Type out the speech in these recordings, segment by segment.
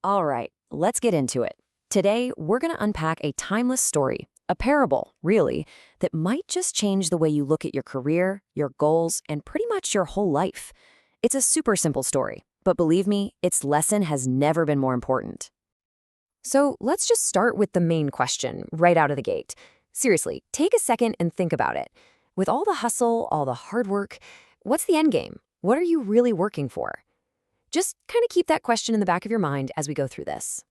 All right, let's get into it. Today, we're going to unpack a timeless story, a parable, really, that might just change the way you look at your career, your goals, and pretty much your whole life. It's a super simple story, but believe me, its lesson has never been more important. So let's just start with the main question right out of the gate. Seriously, take a second and think about it. With all the hustle, all the hard work, what's the end game? What are you really working for? Just kind of keep that question in the back of your mind as we go through this.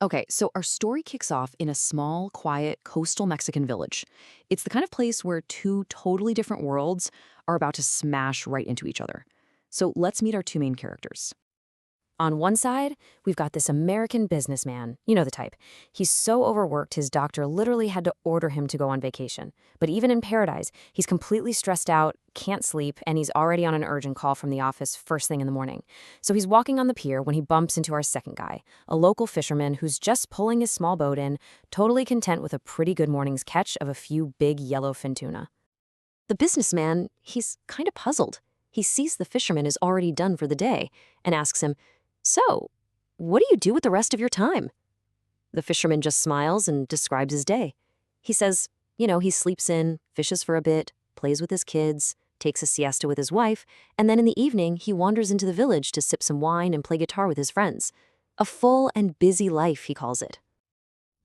Okay, so our story kicks off in a small, quiet, coastal Mexican village. It's the kind of place where two totally different worlds are about to smash right into each other. So let's meet our two main characters. On one side, we've got this American businessman, you know the type. He's so overworked his doctor literally had to order him to go on vacation. But even in paradise, he's completely stressed out, can't sleep, and he's already on an urgent call from the office first thing in the morning. So he's walking on the pier when he bumps into our second guy, a local fisherman who's just pulling his small boat in, totally content with a pretty good morning's catch of a few big yellowfin tuna. The businessman, he's kind of puzzled. He sees the fisherman is already done for the day and asks him, "So, what do you do with the rest of your time?" The fisherman just smiles and describes his day. He says, he sleeps in, fishes for a bit, plays with his kids, takes a siesta with his wife, and then in the evening, he wanders into the village to sip some wine and play guitar with his friends. A full and busy life, he calls it.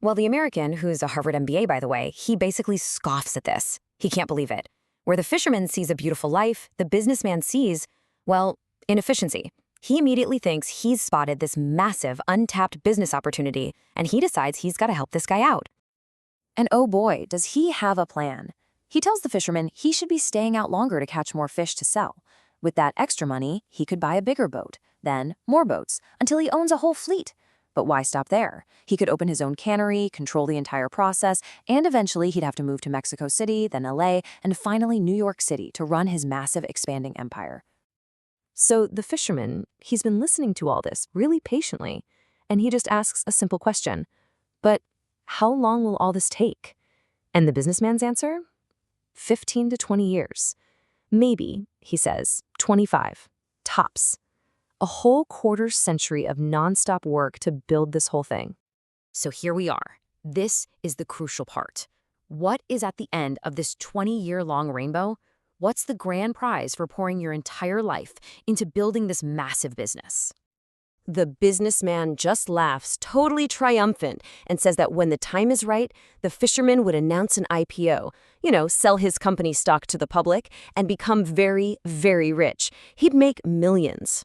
Well, the American, who's a Harvard MBA, by the way, he basically scoffs at this. He can't believe it. Where the fisherman sees a beautiful life, the businessman sees, well, inefficiency. He immediately thinks he's spotted this massive, untapped business opportunity, and he decides he's got to help this guy out. And oh boy, does he have a plan. He tells the fisherman he should be staying out longer to catch more fish to sell. With that extra money, he could buy a bigger boat, then more boats, until he owns a whole fleet. But why stop there? He could open his own cannery, control the entire process, and eventually he'd have to move to Mexico City, then LA, and finally New York City to run his massive expanding empire. So the fisherman, he's been listening to all this really patiently, and he just asks a simple question. But how long will all this take? And the businessman's answer? 15 to 20 years. Maybe, he says, 25. Tops. A whole quarter century of nonstop work to build this whole thing. So here we are. This is the crucial part. What is at the end of this 20-year-long rainbow? What's the grand prize for pouring your entire life into building this massive business? The businessman just laughs, totally triumphant, and says that when the time is right, the fisherman would announce an IPO, sell his company stock to the public, and become very, very rich. He'd make millions.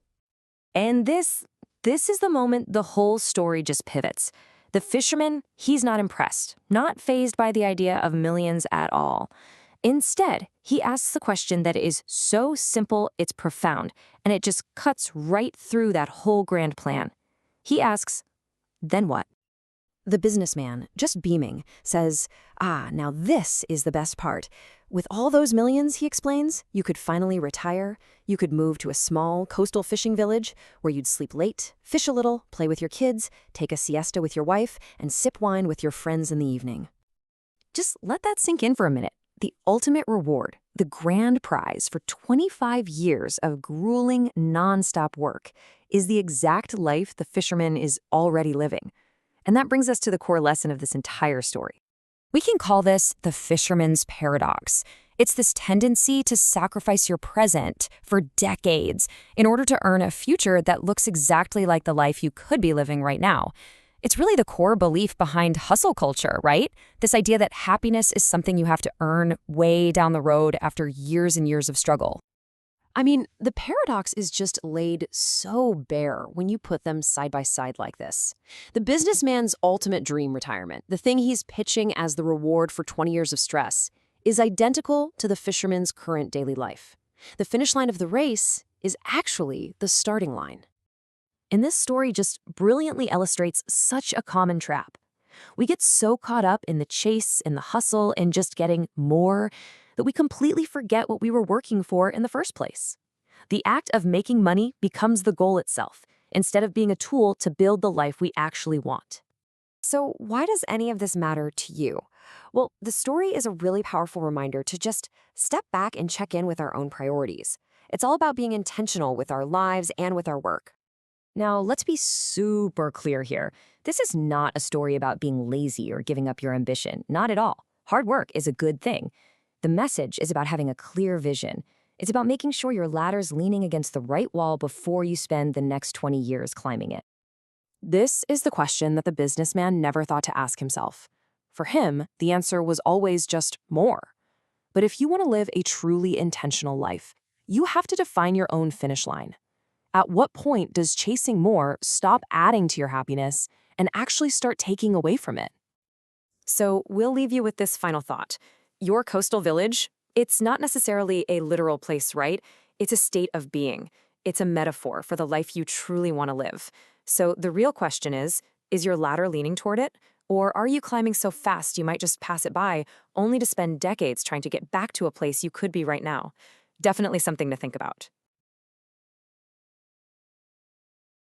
And this is the moment the whole story just pivots. The fisherman, he's not impressed, not fazed by the idea of millions at all. Instead, he asks a question that is so simple it's profound, and it just cuts right through that whole grand plan. He asks, "Then what?" The businessman, just beaming, says, now this is the best part. With all those millions, he explains, you could finally retire, you could move to a small coastal fishing village where you'd sleep late, fish a little, play with your kids, take a siesta with your wife, and sip wine with your friends in the evening." Just let that sink in for a minute. The ultimate reward, the grand prize for 25 years of grueling, nonstop work, is the exact life the fisherman is already living. And that brings us to the core lesson of this entire story. We can call this the fisherman's paradox. It's this tendency to sacrifice your present for decades in order to earn a future that looks exactly like the life you could be living right now. It's really the core belief behind hustle culture, right? This idea that happiness is something you have to earn way down the road after years and years of struggle. I mean, the paradox is just laid so bare when you put them side by side like this. The businessman's ultimate dream retirement, the thing he's pitching as the reward for 20 years of stress, is identical to the fisherman's current daily life. The finish line of the race is actually the starting line. And this story just brilliantly illustrates such a common trap. We get so caught up in the chase, in the hustle, and just getting more that we completely forget what we were working for in the first place. The act of making money becomes the goal itself, instead of being a tool to build the life we actually want. So why does any of this matter to you? Well, the story is a really powerful reminder to just step back and check in with our own priorities. It's all about being intentional with our lives and with our work. Now, let's be super clear here. This is not a story about being lazy or giving up your ambition. Not at all. Hard work is a good thing. The message is about having a clear vision. It's about making sure your ladder's leaning against the right wall before you spend the next 20 years climbing it. This is the question that the businessman never thought to ask himself. For him, the answer was always just more. But if you want to live a truly intentional life, you have to define your own finish line. At what point does chasing more stop adding to your happiness and actually start taking away from it? So we'll leave you with this final thought. Your coastal village, it's not necessarily a literal place, right? It's a state of being. It's a metaphor for the life you truly want to live. So the real question is your ladder leaning toward it? Or are you climbing so fast you might just pass it by, only to spend decades trying to get back to a place you could be right now? Definitely something to think about.